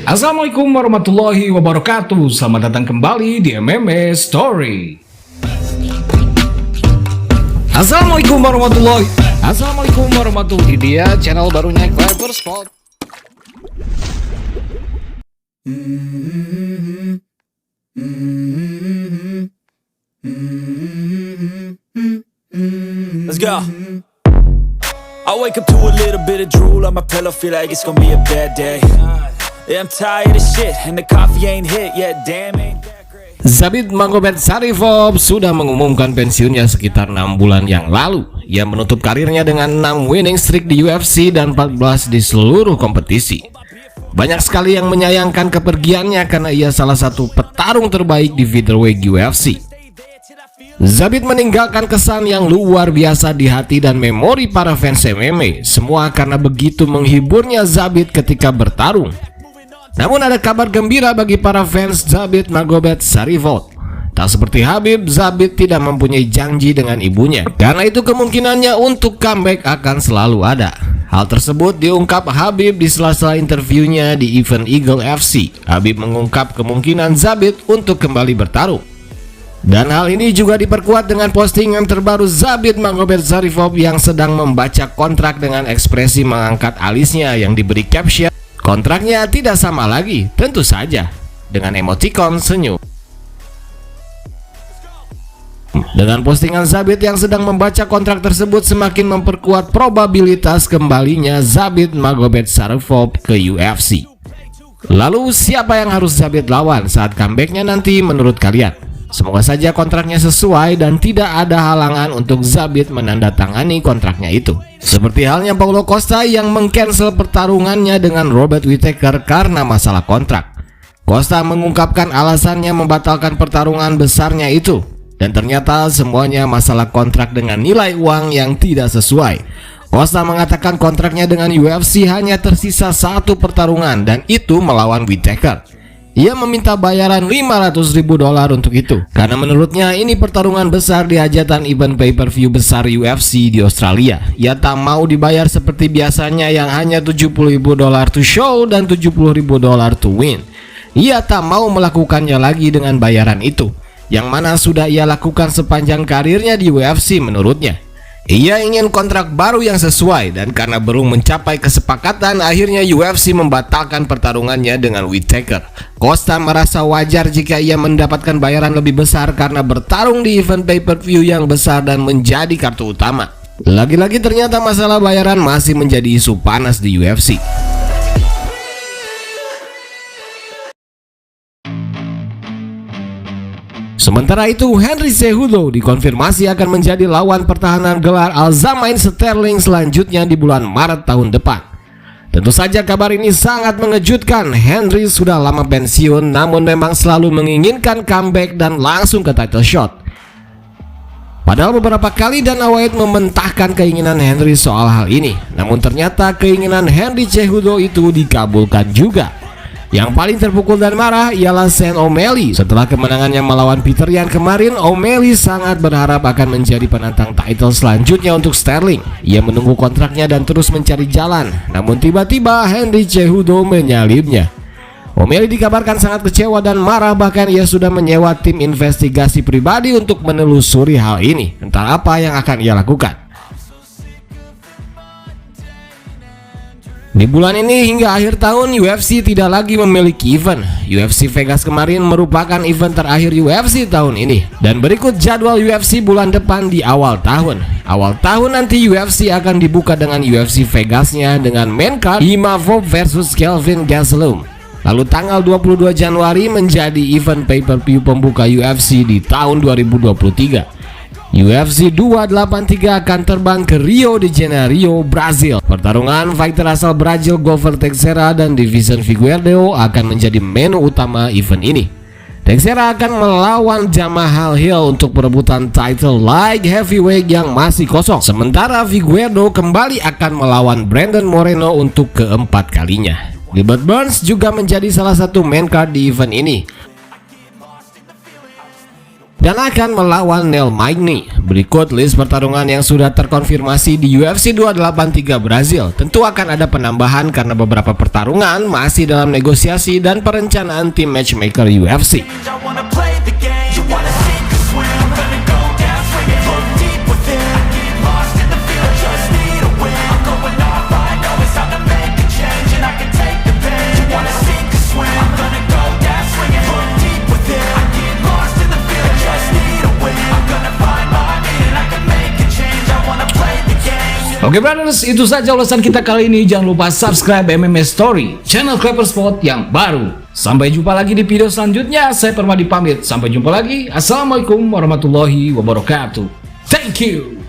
Assalamualaikum warahmatullahi wabarakatuh. Selamat datang kembali di MMA Story. Assalamualaikum warahmatullahi Ini dia channel barunya Clever Sport. Let's go. I wake up to a little bit of drool on my pillow, feel like it's gonna be a bad day. Yeah, I'm tired of shit and the coffee ain't hit yet, damn ain't that great. Zabit Magomedsharipov sudah mengumumkan pensiunnya sekitar 6 bulan yang lalu. Ia menutup karirnya dengan 6 winning streak di UFC dan 14 di seluruh kompetisi. Banyak sekali yang menyayangkan kepergiannya karena ia salah satu petarung terbaik di featherweight UFC. Zabit meninggalkan kesan yang luar biasa di hati dan memori para fans MMA, semua karena begitu menghiburnya Zabit ketika bertarung. Namun ada kabar gembira bagi para fans Zabit Magomedsharipov. Tak seperti Khabib, Zabit tidak mempunyai janji dengan ibunya. Karena itu kemungkinannya untuk comeback akan selalu ada. Hal tersebut diungkap Khabib di sela-sela interviewnya di event Eagle FC. Khabib mengungkap kemungkinan Zabit untuk kembali bertarung. Dan hal ini juga diperkuat dengan postingan terbaru Zabit Magomedsharipov yang sedang membaca kontrak dengan ekspresi mengangkat alisnya yang diberi caption, "Kontraknya tidak sama lagi, tentu saja," dengan emoticon senyum. Dengan postingan Zabit yang sedang membaca kontrak tersebut semakin memperkuat probabilitas kembalinya Zabit Magomedsharipov ke UFC. Lalu siapa yang harus Zabit lawan saat comebacknya nanti menurut kalian? Semoga saja kontraknya sesuai dan tidak ada halangan untuk Zabit menandatangani kontraknya itu. Seperti halnya Paulo Costa yang mengcancel pertarungannya dengan Robert Whittaker karena masalah kontrak. Costa mengungkapkan alasannya membatalkan pertarungan besarnya itu, dan ternyata semuanya masalah kontrak dengan nilai uang yang tidak sesuai. Costa mengatakan kontraknya dengan UFC hanya tersisa 1 pertarungan dan itu melawan Whittaker. Ia meminta bayaran $500.000 untuk itu, karena menurutnya ini pertarungan besar di hajatan event pay-per-view besar UFC di Australia. Ia tak mau dibayar seperti biasanya yang hanya $70.000 to show dan $70.000 to win. Ia tak mau melakukannya lagi dengan bayaran itu, yang mana sudah ia lakukan sepanjang karirnya di UFC menurutnya. Ia ingin kontrak baru yang sesuai, dan karena belum mencapai kesepakatan, akhirnya UFC membatalkan pertarungannya dengan Whittaker. Costa merasa wajar jika ia mendapatkan bayaran lebih besar karena bertarung di event pay-per-view yang besar dan menjadi kartu utama. Lagi-lagi ternyata masalah bayaran masih menjadi isu panas di UFC. Sementara itu, Henry Cejudo dikonfirmasi akan menjadi lawan pertahanan gelar Aljamain Sterling selanjutnya di bulan Maret tahun depan. Tentu saja kabar ini sangat mengejutkan. Henry sudah lama pensiun namun memang selalu menginginkan comeback dan langsung ke title shot. Padahal beberapa kali Dana White mementahkan keinginan Henry soal hal ini, namun ternyata keinginan Henry Cejudo itu dikabulkan juga. Yang paling terpukul dan marah ialah Sean O'Malley. Setelah kemenangannya melawan Peter Yan kemarin, O'Malley sangat berharap akan menjadi penantang title selanjutnya untuk Sterling. Ia menunggu kontraknya dan terus mencari jalan, namun tiba-tiba Henry Cejudo menyalipnya. O'Malley dikabarkan sangat kecewa dan marah, bahkan ia sudah menyewa tim investigasi pribadi untuk menelusuri hal ini. Entah apa yang akan ia lakukan. Di bulan ini hingga akhir tahun UFC tidak lagi memiliki event. UFC Vegas kemarin merupakan event terakhir UFC tahun ini. Dan berikut jadwal UFC bulan depan di awal tahun. Awal tahun nanti UFC akan dibuka dengan UFC Vegasnya dengan main card Imavov versus Kelvin Gastelum. Lalu tanggal 22 Januari menjadi event pay-per-view pembuka UFC di tahun 2023. UFC 283 akan terbang ke Rio de Janeiro, Brazil. Pertarungan fighter asal Brazil Glover Teixeira dan Deiveson Figueiredo akan menjadi menu utama event ini. Teixeira akan melawan Jamahal Hill untuk perebutan title light heavyweight yang masih kosong. Sementara Figueiredo kembali akan melawan Brandon Moreno untuk keempat kalinya. Gilbert Burns juga menjadi salah satu main card di event ini. dan akan melawan Neil Magny. Berikut list pertarungan yang sudah terkonfirmasi di UFC 283 Brazil. Tentu akan ada penambahan karena beberapa pertarungan masih dalam negosiasi dan perencanaan tim matchmaker UFC. I wanna play the game. You wanna sink or swim? I'm gonna go down swinging. Look deep within. Get lost in the field. Just need a win. I'm going off. I know it's time to make a change, and I can take the pain. You wanna sink or swim? I'm gonna go down swinging. Look deep within. I get lost in the field. Just need a win. I'm gonna find my meaning. I can make a change. I wanna play the game. Oke brothers, itu saja ulasan kita kali ini. Jangan lupa subscribe MMA Story, channel Clapper Sport yang baru. Sampai jumpa lagi di video selanjutnya. Saya Permadi pamit. Sampai jumpa lagi. Assalamualaikum warahmatullahi wabarakatuh. Thank you.